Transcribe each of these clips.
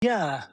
Yeah,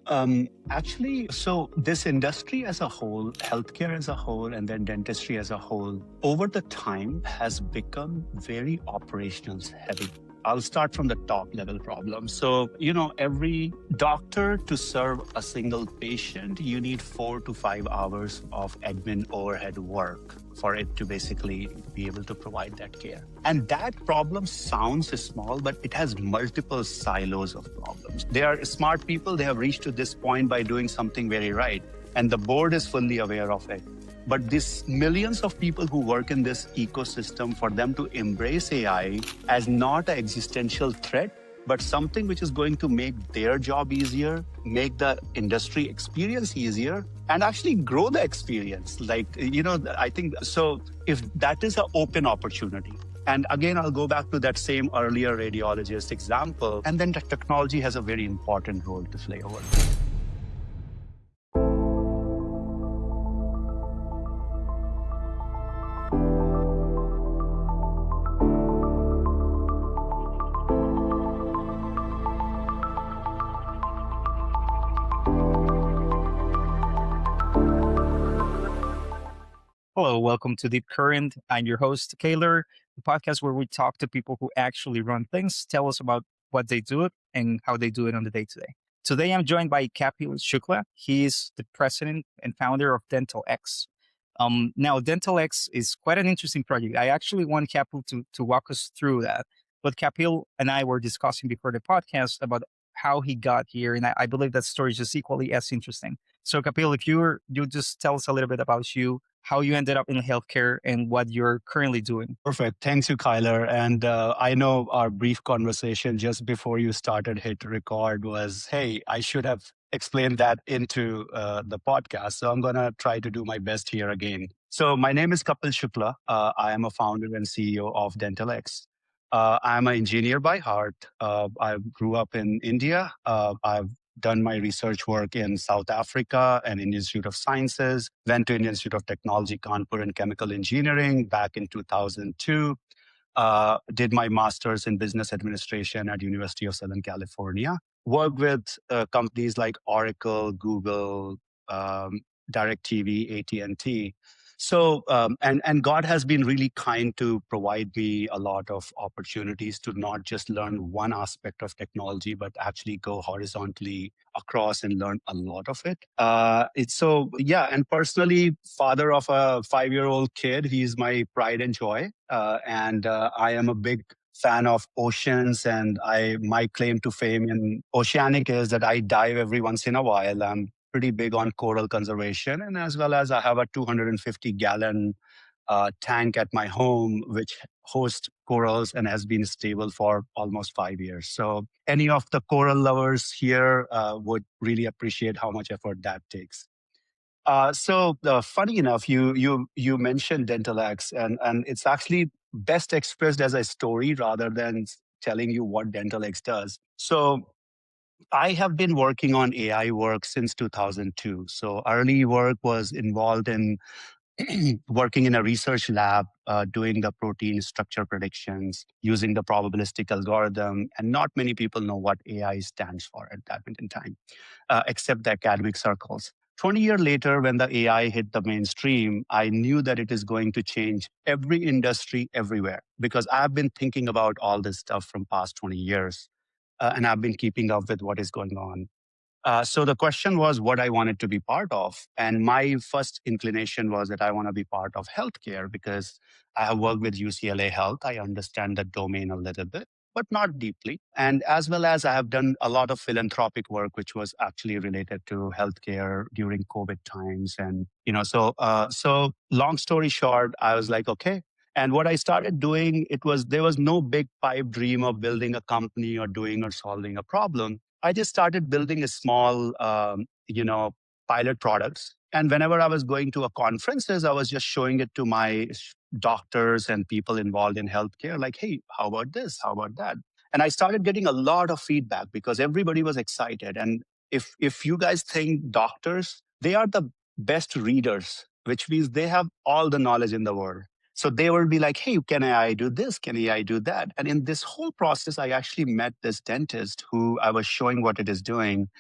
actually, so this industry as a whole, healthcare as a whole, and then dentistry as a whole, over the time has become very operations heavy. I'll start from the top level problem. So, every doctor to serve a single patient, you need 4 to 5 hours of admin overhead work for it to basically be able to provide that care. And that problem sounds small, but it has multiple silos of problems. They are smart people. They have reached to this point by doing something very right. And the board is fully aware of it. But these millions of people who work in this ecosystem, for them to embrace AI as not an existential threat, but something which is going to make their job easier, make the industry experience easier, and actually grow the experience. I think so. If that is an open opportunity, and again, I'll go back to that same earlier radiologist example, and then the technology has a very important role to play over. Hello, welcome to Deep Current. I'm your host, Kaylor, the podcast where we talk to people who actually run things, tell us about what they do and how they do it on the day to day. Today, I'm joined by Kapil Shukla. He is the president and founder of DentalX. Now, DentalX is quite an interesting project. I actually want Kapil to walk us through that. But Kapil and I were discussing before the podcast about how he got here, and I believe that story is just equally as interesting. So, Kapil, if you just tell us a little bit about you, how you ended up in healthcare, and what you're currently doing. Perfect. Thanks you, Kyler. And I know our brief conversation just before you started hit record was, hey, I should have explained that into the podcast. So I'm going to try to do my best here again. So my name is Kapil Shukla. I am a founder and CEO of DentalX. I'm an engineer by heart. I grew up in India. I've done my research work in South Africa and Indian Institute of Sciences, went to Indian Institute of Technology, Kanpur in chemical engineering back in 2002. Did my master's in business administration at University of Southern California. Worked with companies like Oracle, Google, DirecTV, AT&T. So, and God has been really kind to provide me a lot of opportunities to not just learn one aspect of technology, but actually go horizontally across and learn a lot of it. It's so, yeah. And personally, father of a 5-year-old kid, he's my pride and joy. And I am a big fan of oceans, and my claim to fame in oceanic is that I dive every once in a while. I'm pretty big on coral conservation, and as well as I have a 250-gallon tank at my home, which hosts corals and has been stable for almost 5 years. So any of the coral lovers here would really appreciate how much effort that takes. Funny enough, you mentioned DentalX, and it's actually best expressed as a story rather than telling you what DentalX does. So I have been working on AI work since 2002. So early work was involved in working in a research lab, doing the protein structure predictions using the probabilistic algorithm. And not many people know what AI stands for at that point in time, except the academic circles. 20 years later, when the AI hit the mainstream, I knew that it is going to change every industry everywhere because I've been thinking about all this stuff from past 20 years. And I've been keeping up with what is going on. So the question was what I wanted to be part of. And my first inclination was that I want to be part of healthcare because I have worked with UCLA Health. I understand the domain a little bit, but not deeply. And as well as I have done a lot of philanthropic work, which was actually related to healthcare during COVID times. And, so long story short, I was like, okay. And what I started doing, there was no big pipe dream of building a company or doing or solving a problem. I just started building a small, pilot products. And whenever I was going to a conferences, I was just showing it to my doctors and people involved in healthcare, like, hey, how about this? How about that? And I started getting a lot of feedback because everybody was excited. And if you guys think doctors, they are the best readers, which means they have all the knowledge in the world. So they will be like, hey, can AI do this? Can AI do that? And in this whole process, I actually met this dentist who I was showing what it is doing.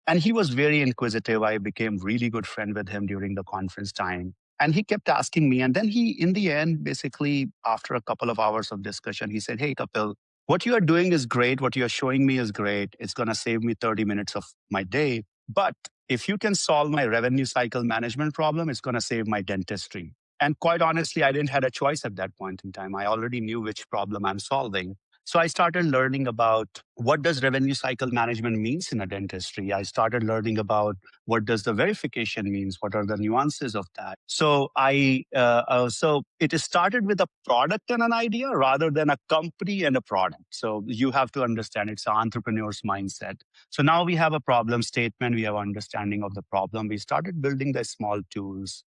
And he was very inquisitive. I became really good friend with him during the conference time. And he kept asking me. And then he, in the end, basically, after a couple of hours of discussion, he said, "Hey, Kapil, what you are doing is great. What you are showing me is great. It's going to save me 30 minutes of my day. But if you can solve my revenue cycle management problem, it's going to save my dentistry." And quite honestly, I didn't have a choice at that point in time. I already knew which problem I'm solving. So I started learning about what does revenue cycle management means in a dentistry. I started learning about what does the verification means, what are the nuances of that. So it started with a product and an idea rather than a company and a product. So you have to understand it's an entrepreneur's mindset. So now we have a problem statement, we have understanding of the problem. We started building the small tools.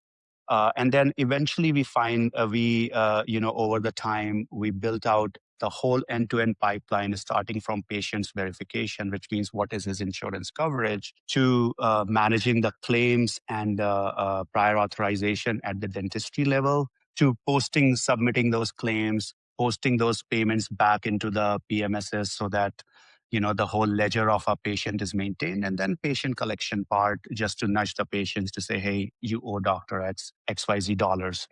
And then eventually we find over the time, we built out the whole end-to-end pipeline, starting from patient's verification, which means what is his insurance coverage, to managing the claims and prior authorization at the dentistry level, to posting, submitting those claims, posting those payments back into the PMSs so that the whole ledger of a patient is maintained, and then patient collection part, just to nudge the patients to say, hey, you owe Dr. X XYZ dollars.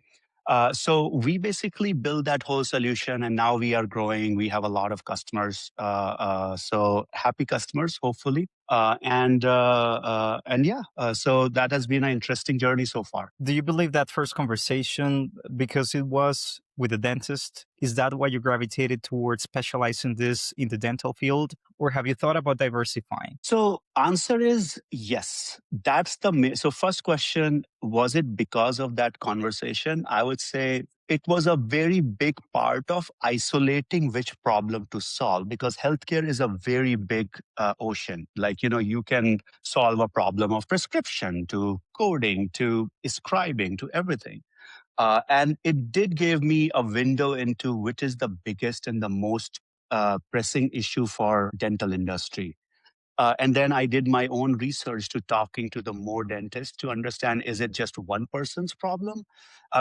So we basically build that whole solution, and now we are growing. We have a lot of customers, so happy customers, hopefully, and yeah. So that has been an interesting journey so far. Do you believe that first conversation, because it was with a dentist, is that why you gravitated towards specializing this in the dental field? Or have you thought about diversifying? So answer is yes. That's so first question, was it because of that conversation? I would say it was a very big part of isolating which problem to solve, because healthcare is a very big ocean. Like, you can solve a problem of prescription to coding to scribing to everything. And it did give me a window into which is the biggest and the most pressing issue for dental industry. And then I did my own research to talking to the more dentists to understand, is it just one person's problem?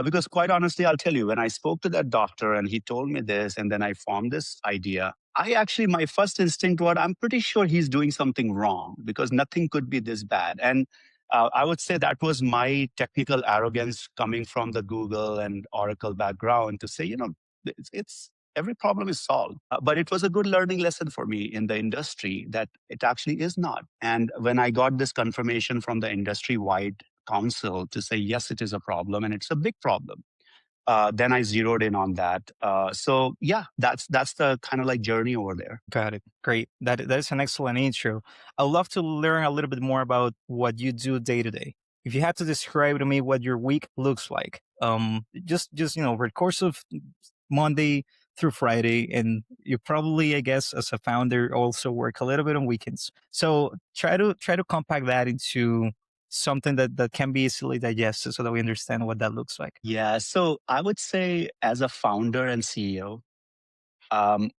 Because quite honestly, I'll tell you, when I spoke to that doctor and he told me this, and then I formed this idea, my first instinct was, I'm pretty sure he's doing something wrong because nothing could be this bad. And I would say that was my technical arrogance coming from the Google and Oracle background to say, it's every problem is solved. But it was a good learning lesson for me in the industry that it actually is not. And when I got this confirmation from the industry wide council to say, yes, it is a problem and it's a big problem, then I zeroed in on that. So yeah, that's the kind of like journey over there. Got it. Great. That is an excellent intro. I'd love to learn a little bit more about what you do day to day. If you had to describe to me what your week looks like, just over the course of Monday through Friday, and you probably, I guess, as a founder, also work a little bit on weekends. So try to compact that into something that can be easily digested, so that we understand what that looks like. Yeah. So I would say, as a founder and CEO, um,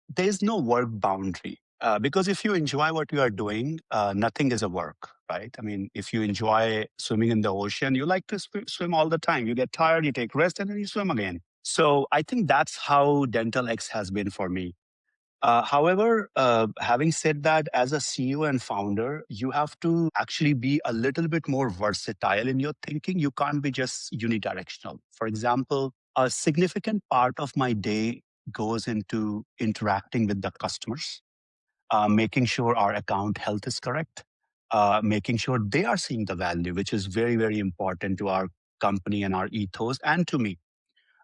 there's no work boundary. Because if you enjoy what you are doing, nothing is a work, right? I mean, if you enjoy swimming in the ocean, you like to swim all the time. You get tired, you take rest, and then you swim again. So I think that's how Dental X has been for me. However, having said that, as a CEO and founder, you have to actually be a little bit more versatile in your thinking. You can't be just unidirectional. For example, a significant part of my day goes into interacting with the customers, making sure our account health is correct, making sure they are seeing the value, which is very, very important to our company and our ethos and to me.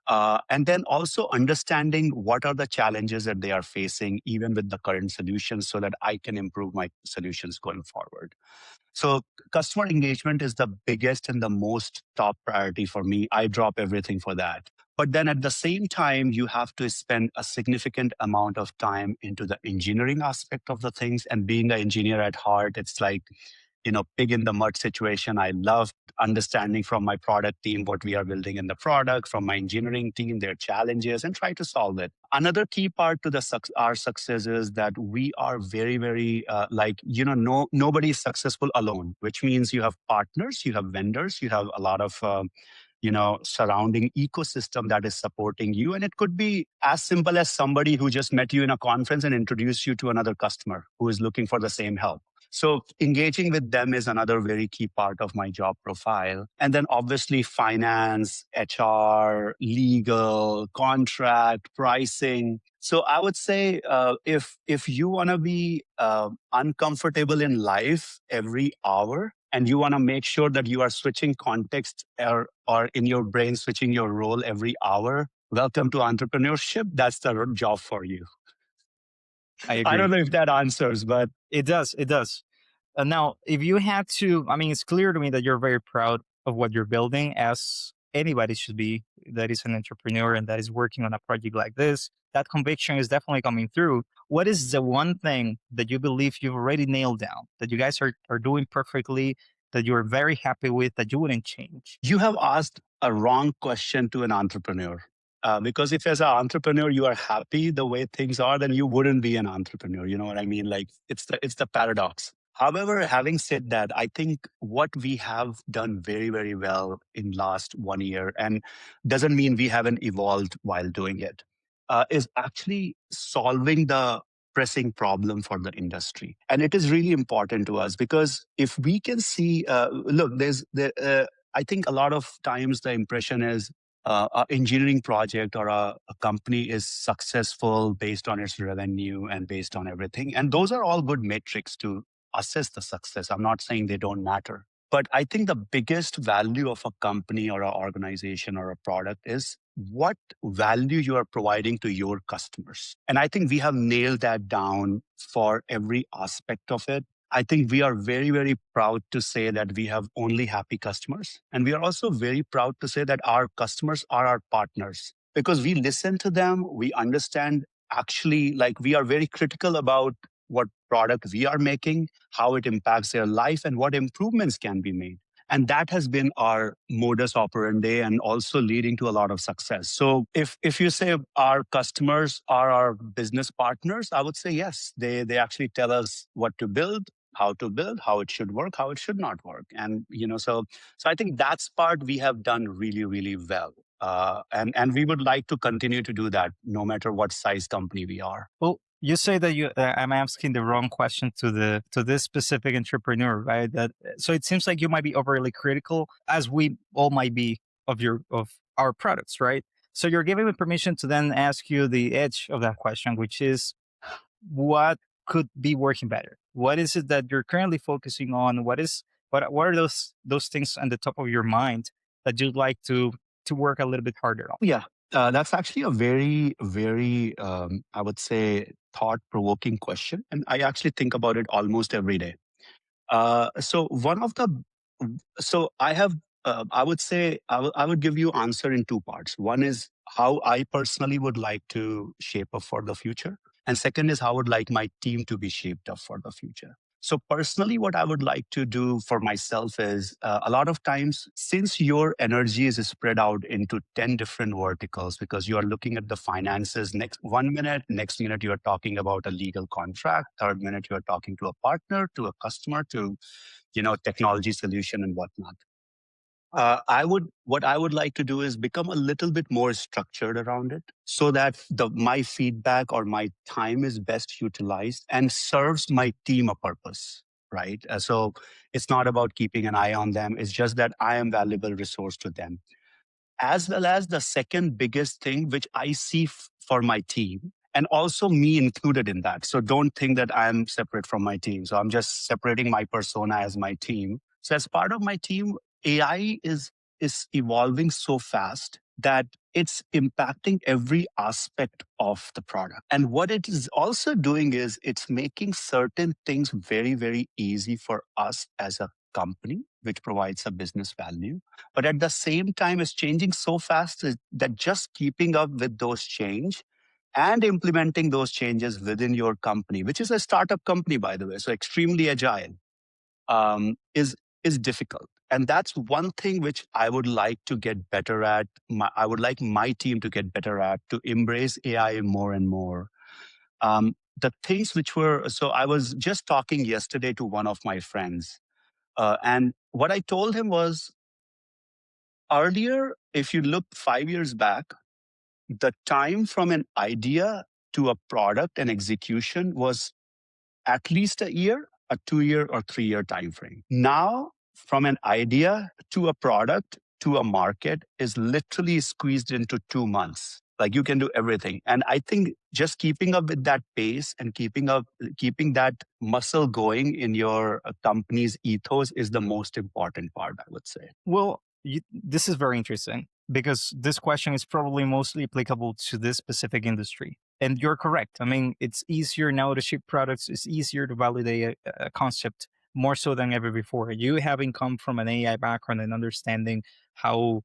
And then also understanding what are the challenges that they are facing, even with the current solutions, so that I can improve my solutions going forward. So, customer engagement is the biggest and the most top priority for me. I drop everything for that. But then at the same time, you have to spend a significant amount of time into the engineering aspect of the things. And being an engineer at heart, it's like, pig in the mud situation. I love understanding from my product team what we are building in the product, from my engineering team, their challenges, and try to solve it. Another key part to our success is that we are very, very nobody is successful alone, which means you have partners, you have vendors, you have a lot of surrounding ecosystem that is supporting you. And it could be as simple as somebody who just met you in a conference and introduced you to another customer who is looking for the same help. So engaging with them is another very key part of my job profile. And then obviously finance, HR, legal, contract, pricing. So I would say if you want to be uncomfortable in life every hour, and you want to make sure that you are switching context or in your brain switching your role every hour, welcome to entrepreneurship. That's the job for you. I I don't agree. know if that answers, but It does. It does. Now, if you had to, I mean, it's clear to me that you're very proud of what you're building, as anybody should be that is an entrepreneur and that is working on a project like this. That conviction is definitely coming through. What is the one thing that you believe you've already nailed down, that you guys are doing perfectly, that you're very happy with, that you wouldn't change? you have asked a wrong question to an entrepreneur. Because if as an entrepreneur you are happy the way things are, then you wouldn't be an entrepreneur. You know what I mean? Like it's the paradox. However, having said that, I think what we have done very, very well in last 1 year, and doesn't mean we haven't evolved while doing it, is actually solving the pressing problem for the industry. And it is really important to us because if we can see, look, I think a lot of times the impression is an engineering project or a company is successful based on its revenue and based on everything. And those are all good metrics to assess the success. I'm not saying they don't matter. But I think the biggest value of a company or an organization or a product is what value you are providing to your customers. And I think we have nailed that down for every aspect of it. I think we are very, very proud to say that we have only happy customers. And we are also very proud to say that our customers are our partners because we listen to them. We understand actually, like, we are very critical about what product we are making, how it impacts their life, and what improvements can be made. And that has been our modus operandi and also leading to a lot of success. So if you say our customers are our business partners, I would say yes. They actually tell us what to build, how to build, how it should work, how it should not work. And so I think that's part we have done really, really well. And we would like to continue to do that no matter what size company we are. Well, you say that I'm asking the wrong question to this specific entrepreneur, right? That so it seems like you might be overly critical, as we all might be of our products, right? So you're giving me permission to then ask you the edge of that question, which is what could be working better? What is it that you're currently focusing on? What are those things on the top of your mind that you'd like to work a little bit harder on? Yeah, that's actually a very, very, I would say, thought provoking question. And I actually think about it almost every day. So one of the, so I have, I would say, I would give you answer in two parts. One is how I personally would like to shape up for the future. And second is how I would like my team to be shaped up for the future. So personally, what I would like to do for myself is a lot of times, since your energy is spread out into 10 different verticals, because you are looking at the finances next 1 minute, next minute you are talking about a legal contract, third minute you are talking to a partner, to a customer, to technology solution and whatnot. What I would like to do is become a little bit more structured around it so that my feedback or my time is best utilized and serves my team a purpose, right? So it's not about keeping an eye on them. It's just that I am valuable resource to them, as well as the second biggest thing which I see for my team, and also me included in that. So don't think that I'm separate from my team. So I'm just separating my persona as my team. So as part of my team, AI is evolving so fast that it's impacting every aspect of the product. And what it is also doing is it's making certain things very, very easy for us as a company, which provides a business value. But at the same time, it's changing so fast that just keeping up with those change and implementing those changes within your company, which is a startup company, by the way, so extremely agile, is difficult. And that's one thing which I would like to get better at. I would like my team to get better at, to embrace AI more and more. The things which were, so I was just talking yesterday to one of my friends, and what I told him was, earlier, if you look 5 years back, the time from an idea to a product and execution was at least a year. a 2 year or 3 year time frame. Now, from an idea to a product to a market is literally squeezed into 2 months. Like you can do everything. And I think just keeping up with that pace and keeping that muscle going in your company's ethos is the most important part, I would say. Well, this is very interesting because this question is probably mostly applicable to this specific industry. And you're correct. I mean, it's easier now to ship products, it's easier to validate a concept more so than ever before. You having come from an AI background and understanding how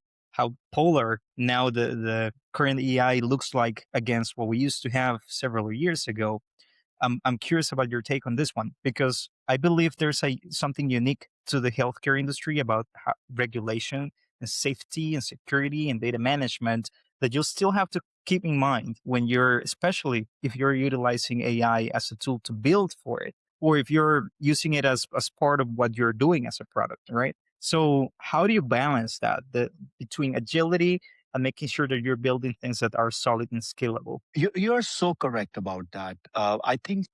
polar now the current AI looks like against what we used to have several years ago. I'm curious about your take on this one because I believe there's something unique to the healthcare industry about regulation and safety and security and data management that you'll still have to keep in mind when you're, especially if you're utilizing AI as a tool to build for it, or if you're using it as part of what you're doing as a product, right? So how do you balance that between agility and making sure that you're building things that are solid and scalable? You are so correct about that. I think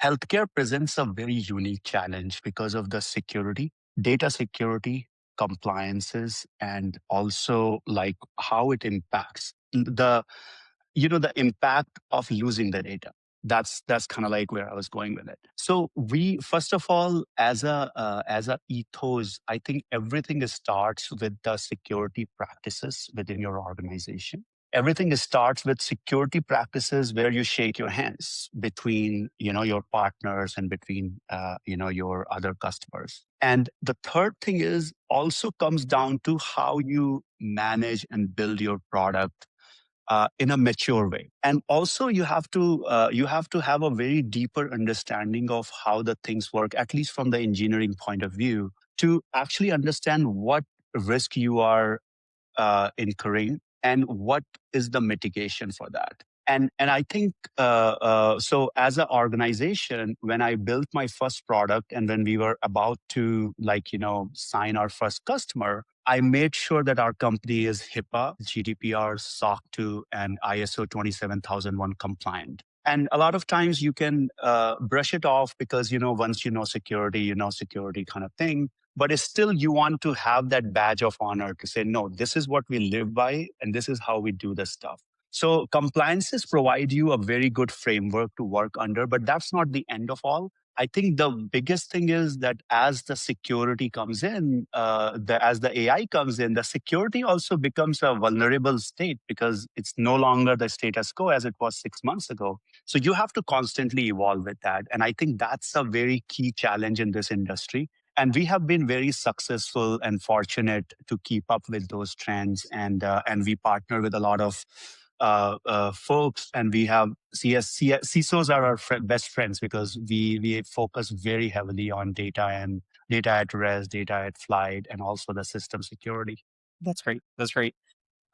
healthcare presents a very unique challenge because of the security, data security, compliances, and also like how it impacts the impact of losing the data. That's kind of like where I was going with it. So we first of all, as a ethos, I think everything starts with the security practices within your organization. Everything starts with security practices where you shake your hands between your partners and between your other customers. And the third thing is also comes down to how you manage and build your product in a mature way. And also, you have to have a very deeper understanding of how the things work, at least from the engineering point of view, to actually understand what risk you are incurring and what is the mitigation for that. And I think so. As an organization, when I built my first product and when we were about to sign our first customer, I made sure that our company is HIPAA, GDPR, SOC 2, and ISO 27001 compliant. And a lot of times you can brush it off because once you know security kind of thing. But it's still, you want to have that badge of honor to say, no, this is what we live by and this is how we do the stuff. So compliances provide you a very good framework to work under, but that's not the end of all. I think the biggest thing is that as the security comes in, as the AI comes in, the security also becomes a vulnerable state because it's no longer the status quo as it was 6 months ago. So you have to constantly evolve with that. And I think that's a very key challenge in this industry. And we have been very successful and fortunate to keep up with those trends. And we partner with a lot of folks, and we have CISOs are our best friends because we focus very heavily on data and data at rest, data at flight, and also the system security. That's great. That's great.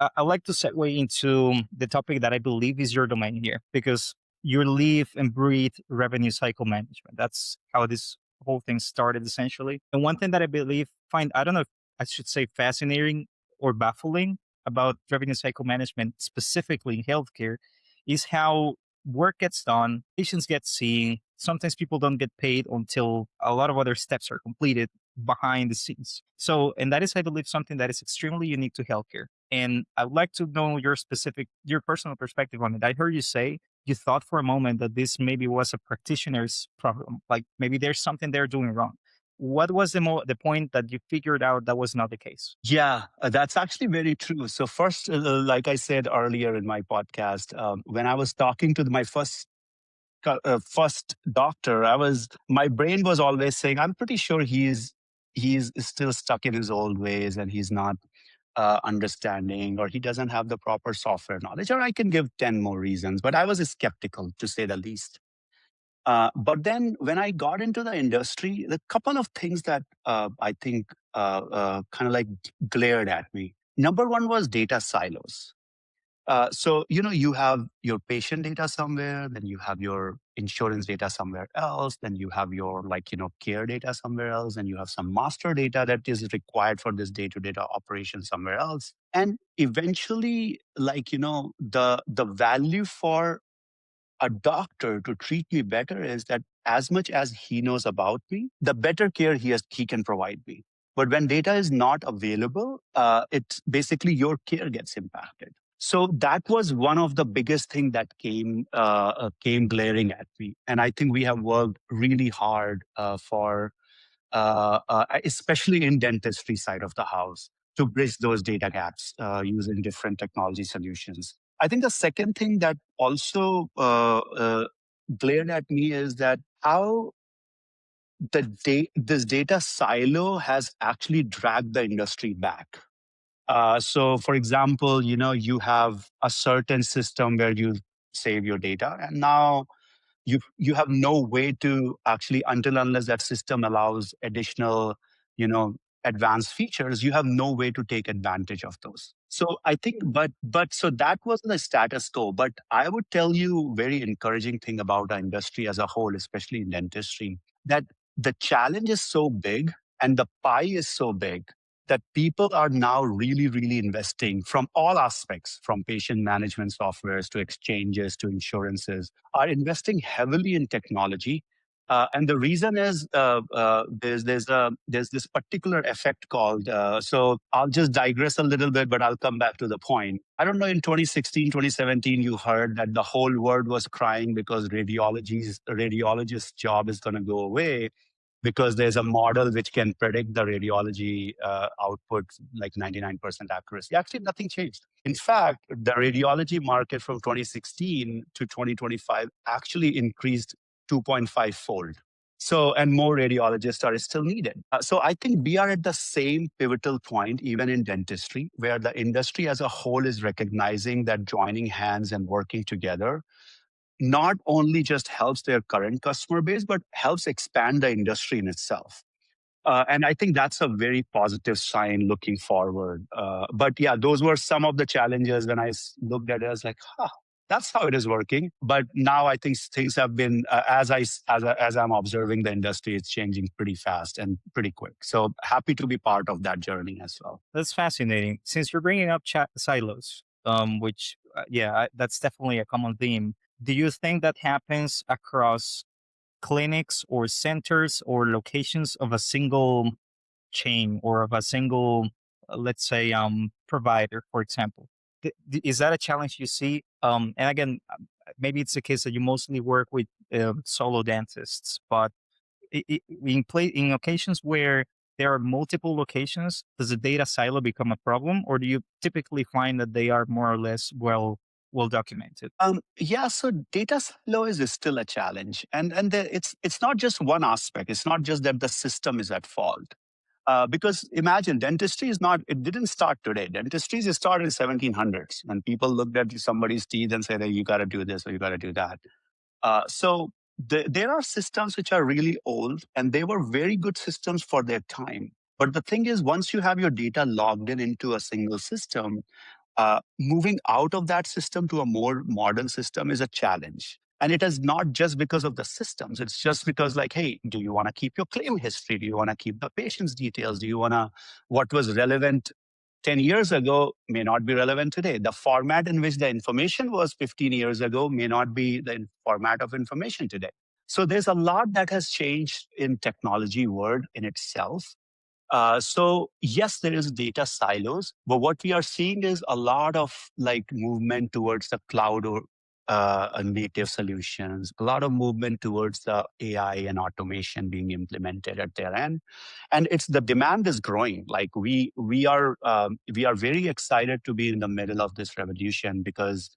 I'd like to segue into the topic that I believe is your domain here because you live and breathe revenue cycle management. That's how this whole thing started essentially. And one thing that I believe I don't know if I should say fascinating or baffling about revenue cycle management, specifically in healthcare, is how work gets done, patients get seen. Sometimes people don't get paid until a lot of other steps are completed behind the scenes. So, and that is, I believe, something that is extremely unique to healthcare. And I would like to know your personal perspective on it. I heard you say you thought for a moment that this maybe was a practitioner's problem, like maybe there's something they're doing wrong. What was the point that you figured out that was not the case? Yeah, that's actually very true. So first, like I said earlier in my podcast, when I was talking to my first doctor, my brain was always saying, I'm pretty sure he's still stuck in his old ways and he's not understanding, or he doesn't have the proper software knowledge, or I can give 10 more reasons, but I was skeptical to say the least. But then when I got into the industry, the couple of things that I think kind of like glared at me. Number one was data silos. So you have your patient data somewhere, then you have your insurance data somewhere else, then you have your care data somewhere else, and you have some master data that is required for this day-to-day operation somewhere else. And eventually, the value for a doctor to treat me better is that as much as he knows about me, the better care he can provide me. But when data is not available, it's basically your care gets impacted. So that was one of the biggest thing that came glaring at me, and I think we have worked really hard especially in dentistry side of the house, to bridge those data gaps using different technology solutions. I think the second thing that also glared at me is that how this data silo has actually dragged the industry back. So, for example, you have a certain system where you save your data, and now you have no way to actually, until unless that system allows additional you know advanced features, you have no way to take advantage of those. So I think, but so that was the status quo. But I would tell you very encouraging thing about our industry as a whole, especially in dentistry, that the challenge is so big and the pie is so big that people are now really, really investing from all aspects, from patient management softwares to exchanges to insurances, are investing heavily in technology. And the reason is there's this particular effect called. So I'll just digress a little bit, but I'll come back to the point. I don't know. In 2016, 2017, you heard that the whole world was crying because radiologist's job is going to go away because there's a model which can predict the radiology output like 99% accuracy. Actually, nothing changed. In fact, the radiology market from 2016 to 2025 actually increased 2.5 fold. So, and more radiologists are still needed. So, I think we are at the same pivotal point, even in dentistry, where the industry as a whole is recognizing that joining hands and working together not only just helps their current customer base, but helps expand the industry in itself. And I think that's a very positive sign looking forward. But yeah, those were some of the challenges when looked at it. I was like, huh, that's how it is working. But now I think things have been, as I'm observing the industry, it's changing pretty fast and pretty quick. So happy to be part of that journey as well. That's fascinating. Since you're bringing up chat silos, which that's definitely a common theme. Do you think that happens across clinics or centers or locations of a single chain or of a single, let's say, provider, for example? Is that a challenge you see? And again, maybe it's the case that you mostly work with solo dentists, but in occasions where there are multiple locations, does the data silo become a problem, or do you typically find that they are more or less well documented? Yeah, so data silo is still a challenge, and it's not just one aspect. It's not just that the system is at fault. Because imagine, dentistry is not, it didn't start today. Dentistry is started in 1700s, and people looked at somebody's teeth and said, hey, you got to do this or you got to do that. There are systems which are really old, and they were very good systems for their time. But the thing is, once you have your data logged into a single system, moving out of that system to a more modern system is a challenge. And it is not just because of the systems. It's just because, like, hey, do you want to keep your claim history? Do you want to keep the patient's details? Do you want to, what was relevant 10 years ago may not be relevant today. The format in which the information was 15 years ago may not be the format of information today. So there's a lot that has changed in technology world in itself. So yes, there is data silos, but what we are seeing is a lot of like movement towards the cloud or native solutions, a lot of movement towards the AI and automation being implemented at their end, and it's the demand is growing. Like we are very excited to be in the middle of this revolution because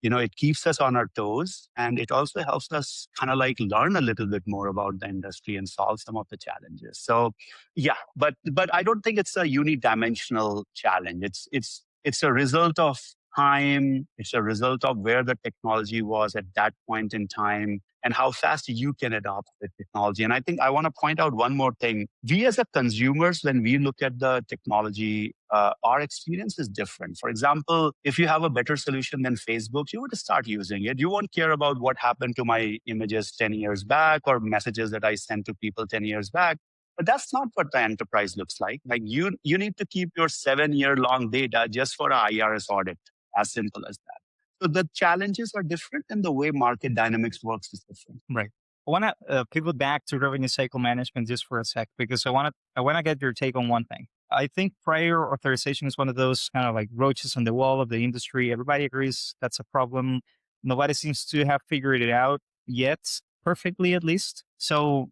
it keeps us on our toes, and it also helps us kind of like learn a little bit more about the industry and solve some of the challenges. So yeah, but I don't think it's a unidimensional challenge. It's a result of time. It's a result of where the technology was at that point in time and how fast you can adopt the technology. And I think I want to point out one more thing. We as a consumers, when we look at the technology, our experience is different. For example, if you have a better solution than Facebook, you would start using it. You won't care about what happened to my images 10 years back or messages that I sent to people 10 years back. But that's not what the enterprise looks like. Like you need to keep your 7-year long data just for a IRS audit. As simple as that. So the challenges are different and the way market dynamics works is different. Right. I want to pivot back to revenue cycle management just for a sec because I want to get your take on one thing. I think prior authorization is one of those kind of like roaches on the wall of the industry. Everybody agrees that's a problem. Nobody seems to have figured it out yet, perfectly at least. So,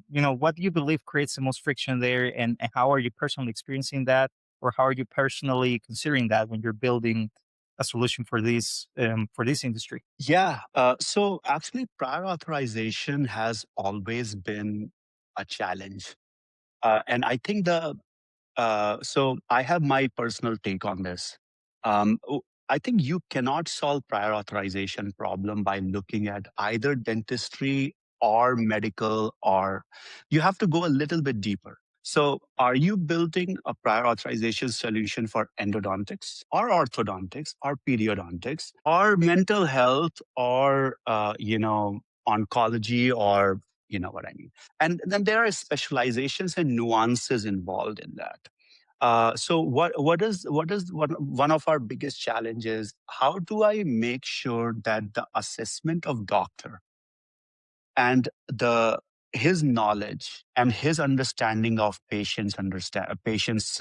what do you believe creates the most friction there, and how are you personally experiencing that, or how are you personally considering that when you're building a solution for this industry? Yeah. So actually, prior authorization has always been a challenge. And I think so I have my personal take on this. I think you cannot solve prior authorization problem by looking at either dentistry or medical, or you have to go a little bit deeper. So are you building a prior authorization solution for endodontics or orthodontics or periodontics or mental health or, oncology, or you know what I mean? And then there are specializations and nuances involved in that. So one of our biggest challenges? How do I make sure that the assessment of doctor and the his knowledge and his understanding of patient's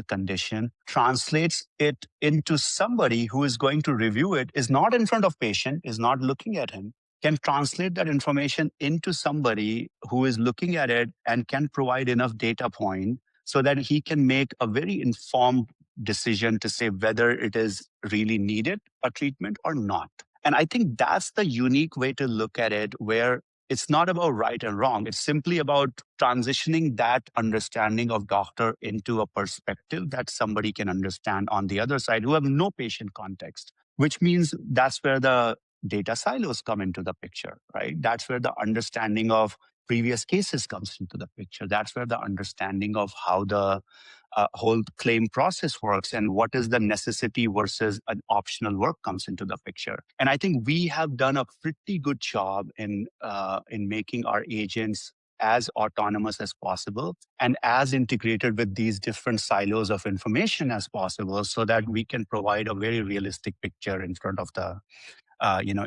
condition translates it into somebody who is going to review it, is not in front of patient, is not looking at him, can translate that information into somebody who is looking at it and can provide enough data point so that he can make a very informed decision to say whether it is really needed a treatment or not. And I think that's the unique way to look at it, where it's not about right and wrong. It's simply about transitioning that understanding of doctor into a perspective that somebody can understand on the other side who have no patient context, which means that's where the data silos come into the picture, right? That's where the understanding of previous cases comes into the picture. That's where the understanding of how the whole claim process works and what is the necessity versus an optional work comes into the picture. And I think we have done a pretty good job in making our agents as autonomous as possible and as integrated with these different silos of information as possible, so that we can provide a very realistic picture in front of the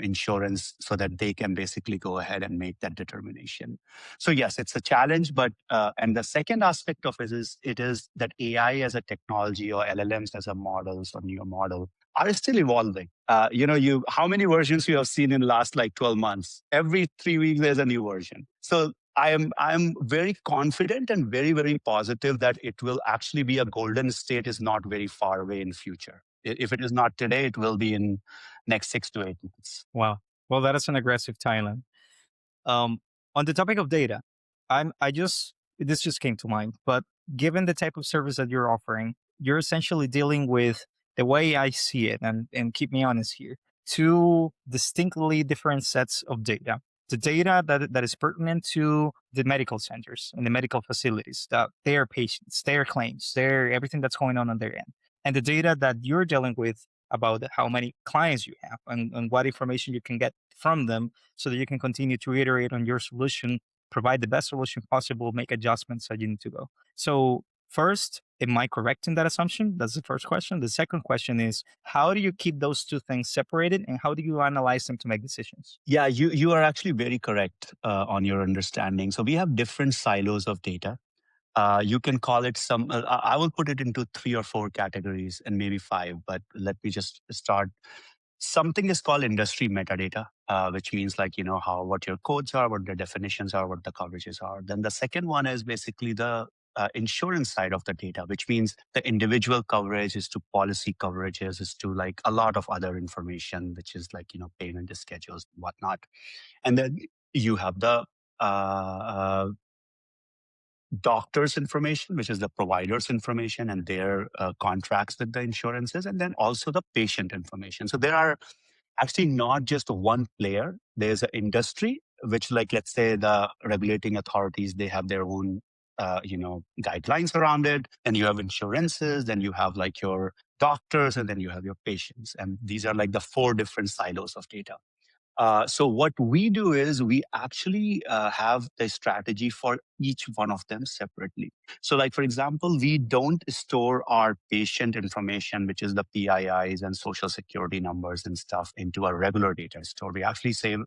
insurance, so that they can basically go ahead and make that determination. So yes, it's a challenge, but and the second aspect of it is that AI as a technology or LLMs as a models or new model are still evolving. You how many versions you have seen in the last like 12 months? Every 3 weeks there's a new version. So I'm very confident and very, very positive that it will actually be a golden state is not very far away in future. If it is not today, it will be in next 6 to 8 months. Wow. Well, that is an aggressive timeline. Um, on the topic of data, I just this just came to mind. But given the type of service that you're offering, you're essentially dealing with the way I see it, and keep me honest here, two distinctly different sets of data. The data that is pertinent to the medical centers and the medical facilities, that their patients, their claims, their everything that's going on their end, and the data that you're dealing with about how many clients you have and what information you can get from them so that you can continue to iterate on your solution, provide the best solution possible, make adjustments as you need to go. So, first, am I correct in that assumption? That's the first question. The second question is, how do you keep those two things separated and how do you analyze them to make decisions? Yeah, you are actually very correct on your understanding. So we have different silos of data. You can call it some. I will put it into three or four categories and maybe five. But let me just start. Something is called industry metadata, which means like how what your codes are, what the definitions are, what the coverages are. Then the second one is basically the insurance side of the data, which means the individual coverage is to policy coverages, is to like a lot of other information, which is like payment schedules and whatnot. And then you have the doctors information, which is the providers information and their contracts with the insurances, and then also the patient information. So there are actually not just one player. There's an industry, which like, let's say the regulating authorities, they have their own, guidelines around it. And you have insurances, then you have like your doctors, and then you have your patients. And these are like the four different silos of data. So what we do is we actually have the strategy for each one of them separately. So, like for example, we don't store our patient information, which is the PIIs and social security numbers and stuff, into a regular data store. We actually save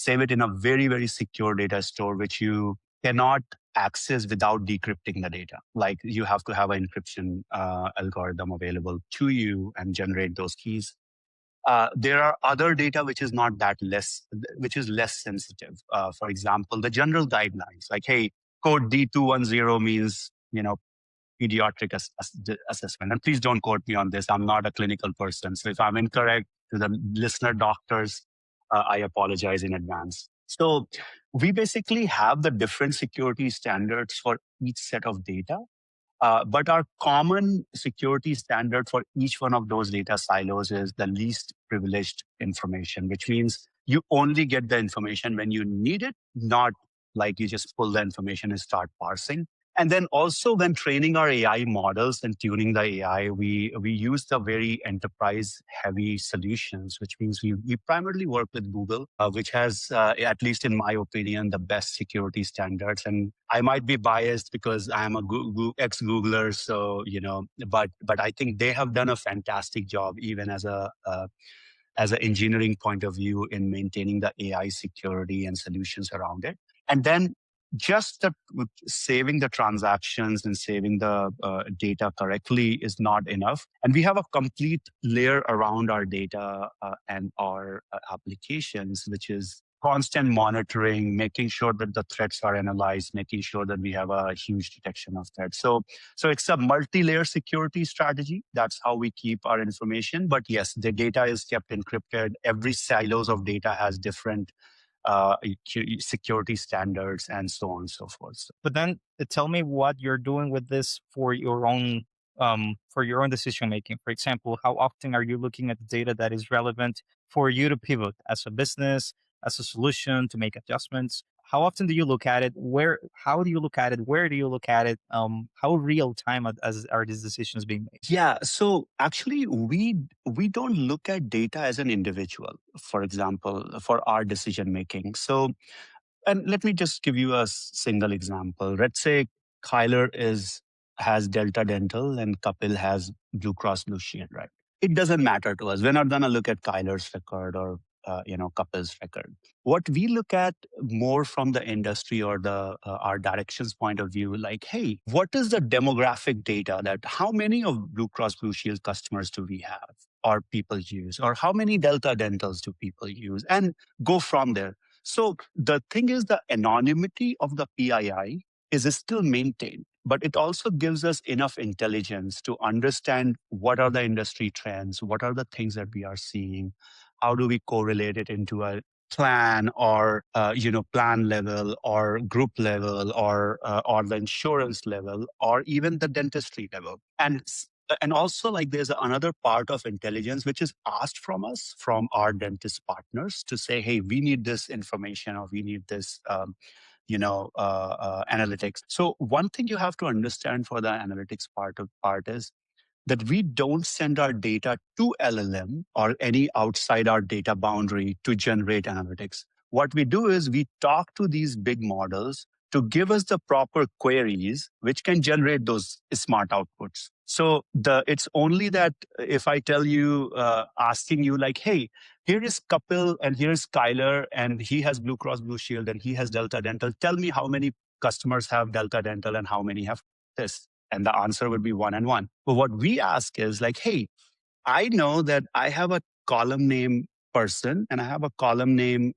it in a very very secure data store, which you cannot access without decrypting the data. Like you have to have an encryption algorithm available to you and generate those keys. There are other data which is not that less, which is less sensitive. For example, the general guidelines, like, hey, code D210 means, pediatric assessment. And please don't quote me on this. I'm not a clinical person. So if I'm incorrect to the listener doctors, I apologize in advance. So we basically have the different security standards for each set of data, but our common security standard for each one of those data silos is the least privileged information, which means you only get the information when you need it, not like you just pull the information and start parsing. And then also when training our AI models and tuning the AI, we use the very enterprise heavy solutions, which means we primarily work with Google, which has, at least in my opinion, the best security standards. And I might be biased because I am a ex Googler, so but I think they have done a fantastic job, even as an engineering point of view, in maintaining the AI security and solutions around it. And then just saving the transactions and saving the data correctly is not enough. And we have a complete layer around our data and our applications, which is constant monitoring, making sure that the threats are analyzed, making sure that we have a huge detection of threats. So it's a multi-layer security strategy. That's how we keep our information. But yes, the data is kept encrypted. Every silos of data has different security standards and so on and so forth. But then tell me what you're doing with this for your own decision making. For example, how often are you looking at the data that is relevant for you to pivot as a business, as a solution to make adjustments? How often do you look at it? How do you look at it? Where do you look at it? How real time as are these decisions being made? Yeah, so actually we don't look at data as an individual, for example, for our decision making. So, and let me just give you a single example. Let's say Kyler is has Delta Dental and Kapil has Blue Cross Blue Shield, right? It doesn't matter to us. We're not going to look at Kyler's record or Kapil's record. What we look at more from the industry or the our directions point of view, like, hey, what is the demographic data, that how many of Blue Cross Blue Shield customers do we have or people use, or how many Delta Dentals do people use, and go from there. So the thing is, the anonymity of the PII is still maintained, but it also gives us enough intelligence to understand what are the industry trends, what are the things that we are seeing, how do we correlate it into a plan, or plan level or group level, or the insurance level, or even the dentistry level. And also, like, there's another part of intelligence which is asked from us, from our dentist partners, to say, hey, we need this information, or we need this analytics. So one thing you have to understand for the analytics part is that we don't send our data to LLM or any outside our data boundary to generate analytics. What we do is we talk to these big models to give us the proper queries which can generate those smart outputs. So it's only that if I tell you, asking you like, hey, here is Kapil and here is Kyler, and he has Blue Cross Blue Shield and he has Delta Dental. Tell me how many customers have Delta Dental and how many have this. And the answer would be one and one. But what we ask is like, hey, I know that I have a column name person and I have a column name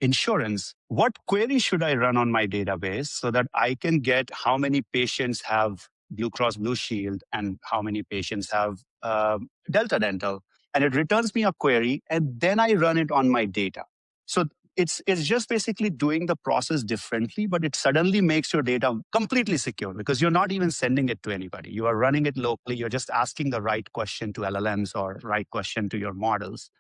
insurance. What query should I run on my database so that I can get how many patients have Blue Cross Blue Shield and how many patients have Delta Dental? And it returns me a query, and then I run it on my data. So it's just basically doing the process differently, but it suddenly makes your data completely secure because you're not even sending it to anybody. You are running it locally. You're just asking the right question to LLMs or right question to your models.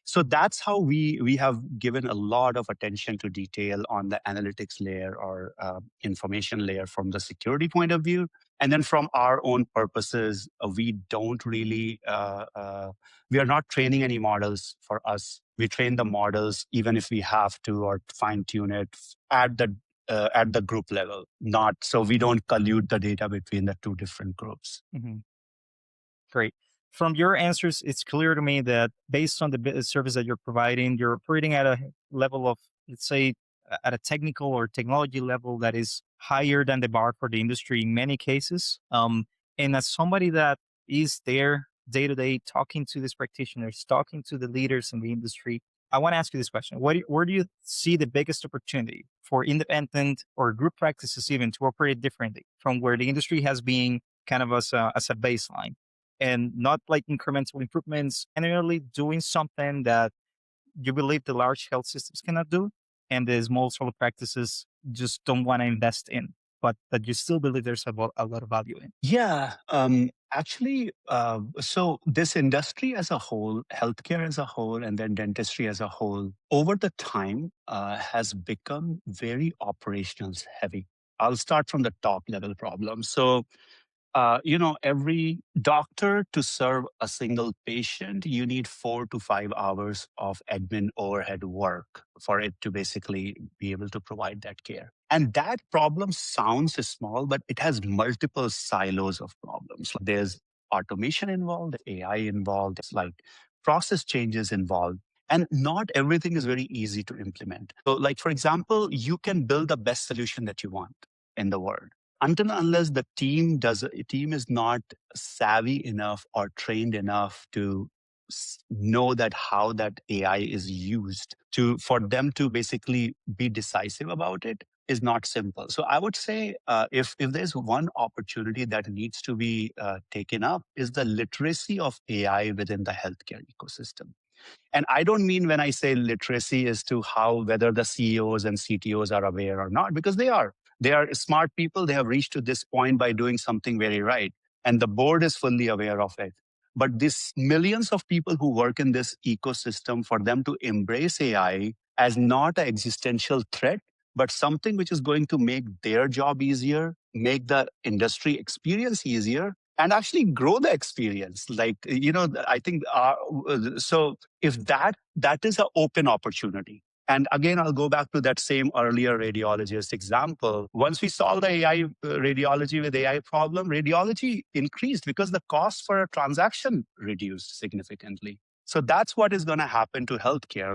So that's how we have given a lot of attention to detail on the analytics layer or information layer from the security point of view. And then from our own purposes, we don't really we are not training any models for us We train the models, even if we have to, or fine tune it at the group level, not so we don't collude the data between the two different groups. Mhm. Great. From your answers, it's clear to me that based on the service that you're providing, you're operating at a level of, let's say, at a technical or technology level that is higher than the bar for the industry in many cases. And as somebody that is there day to day, talking to these practitioners, talking to the leaders in the industry, I want to ask you this question: where do you see the biggest opportunity for independent or group practices even to operate differently from where the industry has been kind of as a baseline? And not like incremental improvements, and really doing something that you believe the large health systems cannot do, and the small solo practices just don't want to invest in, but that you still believe there's a lot of value in. Yeah, actually, so this industry as a whole, healthcare as a whole, and then dentistry as a whole, over the time has become very operations heavy. I'll start from the top level problem. So every doctor to serve a single patient, you need 4 to 5 hours of admin overhead work for it to basically be able to provide that care. And that problem sounds small, but it has multiple silos of problems. There's automation involved, AI involved, it's like process changes involved. And not everything is very easy to implement. So, like, for example, you can build the best solution that you want in the world until unless the team is not savvy enough or trained enough to know that how that AI is used to for them to basically be decisive about it is not simple. So I would say if there's one opportunity that needs to be taken up is the literacy of AI within the healthcare ecosystem. And I don't mean when I say literacy as to how whether the CEOs and CTOs are aware or not, because they are. They are smart people. They have reached to this point by doing something very right. And the board is fully aware of it. But this millions of people who work in this ecosystem, for them to embrace AI as not an existential threat, but something which is going to make their job easier, make the industry experience easier, and actually grow the experience. Like, I think so if that is an open opportunity. And again, I'll go back to that same earlier radiologist example. Once we solved the AI radiology with AI problem, radiology increased because the cost for a transaction reduced significantly. So that's what is going to happen to healthcare.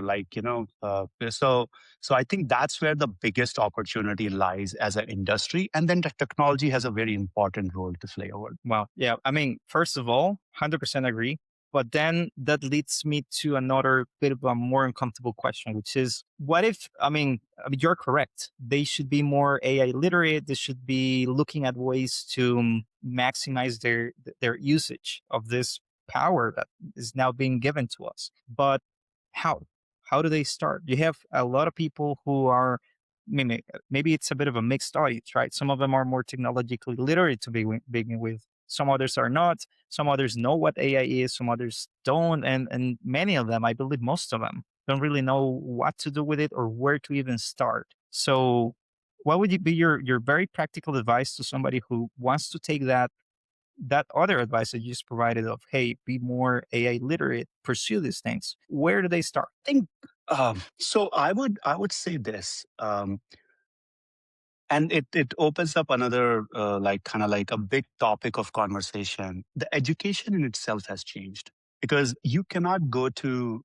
So I think that's where the biggest opportunity lies as an industry. And then the technology has a very important role to play over. Well, yeah, I mean, first of all, 100% agree. But then that leads me to another bit of a more uncomfortable question, which is what if, I mean, you're correct. They should be more AI literate. They should be looking at ways to maximize their usage of this power that is now being given to us. But how? How do they start? You have a lot of people who are, maybe it's a bit of a mixed audience, right? Some of them are more technologically literate to begin with. Some others are not. Some others know what AI is. Some others don't. And many of them, I believe most of them, don't really know what to do with it or where to even start. So, what would be your very practical advice to somebody who wants to take that other advice that you just provided of, hey, be more AI literate, pursue these things? Where do they start? I think so. I would say this. And it opens up another like kind of like a big topic of conversation. The education in itself has changed because you cannot go to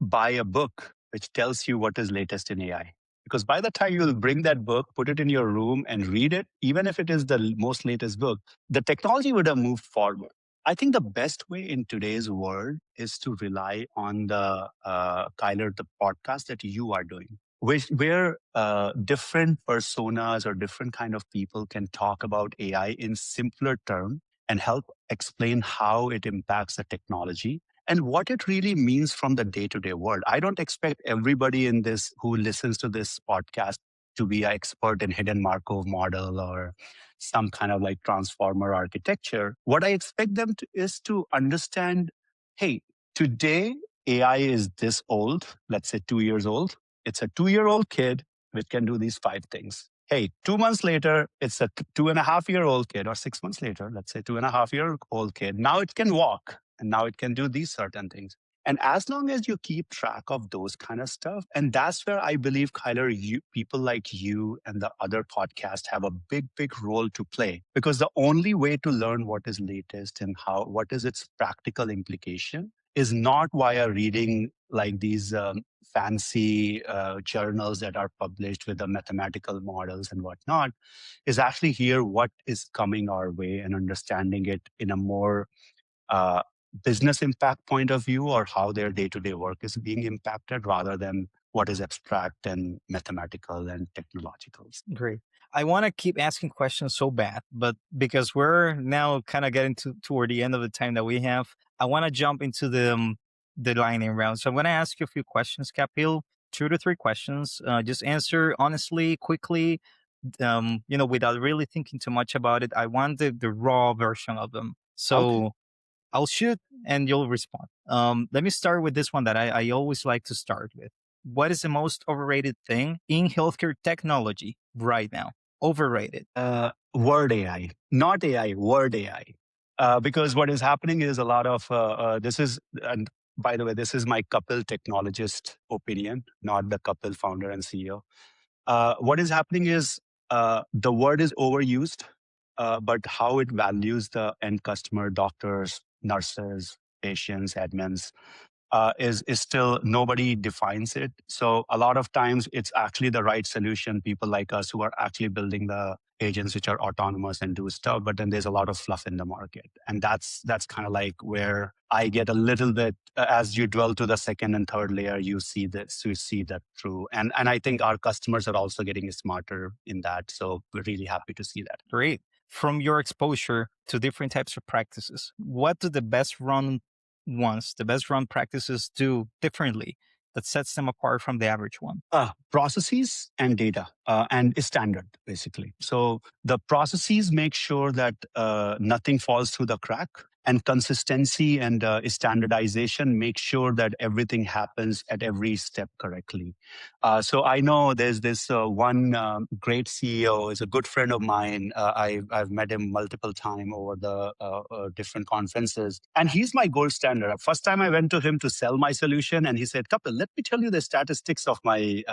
buy a book which tells you what is latest in AI. Because by the time you'll bring that book, put it in your room and read it, even if it is the most latest book, the technology would have moved forward. I think the best way in today's world is to rely on the Kyler, the podcast that you are doing, which where different personas or different kind of people can talk about AI in simpler terms and help explain how it impacts the technology and what it really means from the day to day world. I don't expect everybody in this who listens to this podcast to be an expert in hidden Markov model or some kind of like transformer architecture. What I expect them to, is to understand, hey, today AI is this old, let's say 2 years old. It's a 2 year old kid which can do these 5 things. Hey, 2 months later, it's a 2.5 year old kid, or 6 months later, let's say 2.5 year old kid. Now it can walk and now it can do these certain things. And as long as you keep track of those kind of stuff, and that's where I believe, Kyler, people like you and the other podcasts have a big, big role to play. Because the only way to learn what is latest and what is its practical implication is not via reading like these fancy journals that are published with the mathematical models and whatnot, is actually hear what is coming our way and understanding it in a more uh, business impact point of view, or how their day-to-day work is being impacted, rather than what is abstract and mathematical and technological. Great. I want to keep asking questions so bad, but because we're now kind of getting toward the end of the time that we have, I want to jump into the lightning round. So I'm going to ask you a few questions, Kapil, 2 to 3 questions. Just answer honestly, quickly, without really thinking too much about it. I want the raw version of them. Okay. So I'll shoot and you'll respond. Let me start with this one that I always like to start with. What is the most overrated thing in healthcare technology right now? Overrated. Word AI, not AI, word AI. Because what is happening is a lot of this is, and by the way, this is my Kapil technologist opinion, not the Kapil founder and CEO. What is happening is the word is overused, but how it values the end customer, doctors, nurses, patients, admins, is still nobody defines it. So a lot of times it's actually the right solution. People like us who are actually building the agents which are autonomous and do stuff, but then there's a lot of fluff in the market, and that's kind of like where I get a little bit as you dwell to the second and third layer, you see that through, and I think our customers are also getting smarter in that. So we're really happy to see that. Great. From your exposure to different types of practices, what do the best run practices do differently that sets them apart from the average one? Processes and data and standard, basically. So the processes make sure that nothing falls through the crack, and consistency and standardization make sure that everything happens at every step correctly. So I know there's this one great CEO is a good friend of mine. I've met him multiple times over the different conferences, and he's my gold standard. First time I went to him to sell my solution, and he said, "Kapil, let me tell you the statistics of my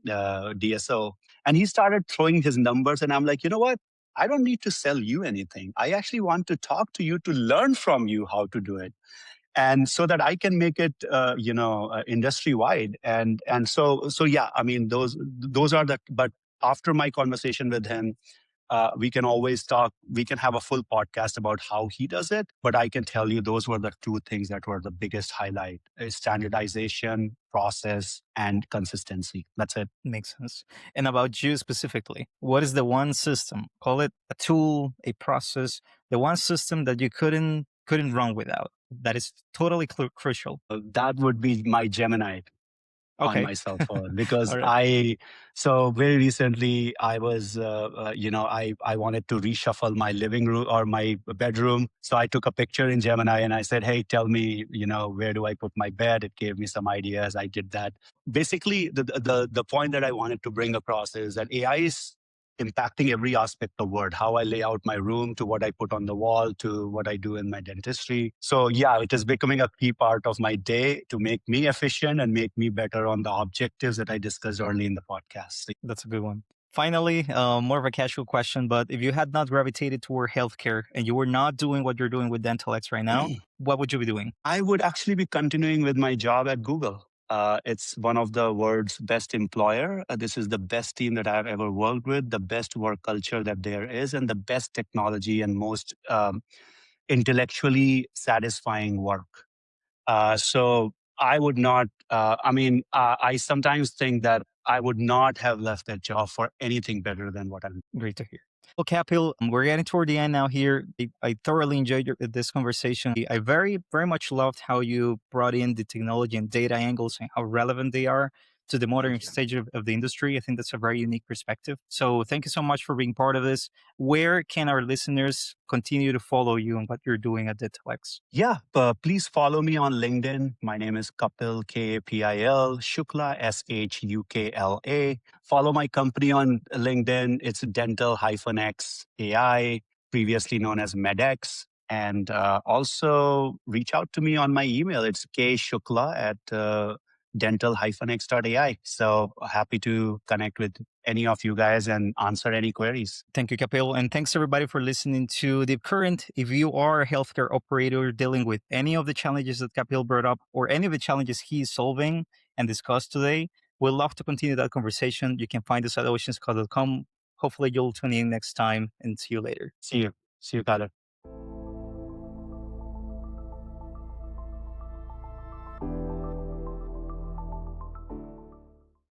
DSO." And he started throwing his numbers, and I'm like, you know what? I don't need to sell you anything. I actually want to talk to you to learn from you how to do it, and so that I can make it, industry wide. And so yeah, I mean those are the. But after my conversation with him, we can always talk. We can have a full podcast about how he does it. But I can tell you those were the two things that were the biggest highlight: standardization, process, and consistency. That's it. Makes sense. And about you specifically, what is the one system? Call it a tool, a process, the one system that you couldn't run without. That is totally crucial. That would be my Gemini on Okay. my cell phone, because All right. so very recently I was I wanted to reshuffle my living room or my bedroom, so I took a picture in Gemini and I said, hey, tell me, where do I put my bed. It gave me some ideas. I did that. Basically, the point that I wanted to bring across is that AI is impacting every aspect of work, how I lay out my room, to what I put on the wall, to what I do in my dentistry. So yeah, it is becoming a key part of my day to make me efficient and make me better on the objectives that I discussed early in the podcast. That's a good one. Finally, more of a casual question, but if you had not gravitated toward healthcare and you were not doing what you're doing with DentalX right now, what would you be doing? I would actually be continuing with my job at Google. It's one of the world's best employer. This is the best team that I've ever worked with, the best work culture that there is, and the best technology and most intellectually satisfying work. So I would not. I sometimes think that I would not have left that job for anything better than what I'm. Great to hear. Well, Kapil, we're getting toward the end now here. I thoroughly enjoyed this conversation. I very, very much loved how you brought in the technology and data angles and how relevant they are to the modern Thank you. stage of the industry. I think that's a very unique perspective. So thank you so much for being part of this. Where can our listeners continue to follow you and what you're doing at DentalX? Yeah, please follow me on LinkedIn. My name is Kapil, Kapil Shukla, Shukla. Follow my company on LinkedIn. It's Dental-X AI, previously known as MedX. And also reach out to me on my email. It's kshukla at dental-x.ai. So happy to connect with any of you guys and answer any queries. Thank you, Kapil. And thanks everybody for listening to Deep Current. If you are a healthcare operator dealing with any of the challenges that Kapil brought up or any of the challenges he's solving and discussed today, we'd love to continue that conversation. You can find us at oceanscall.com. Hopefully you'll tune in next time and see you later. See you. See you, Tyler.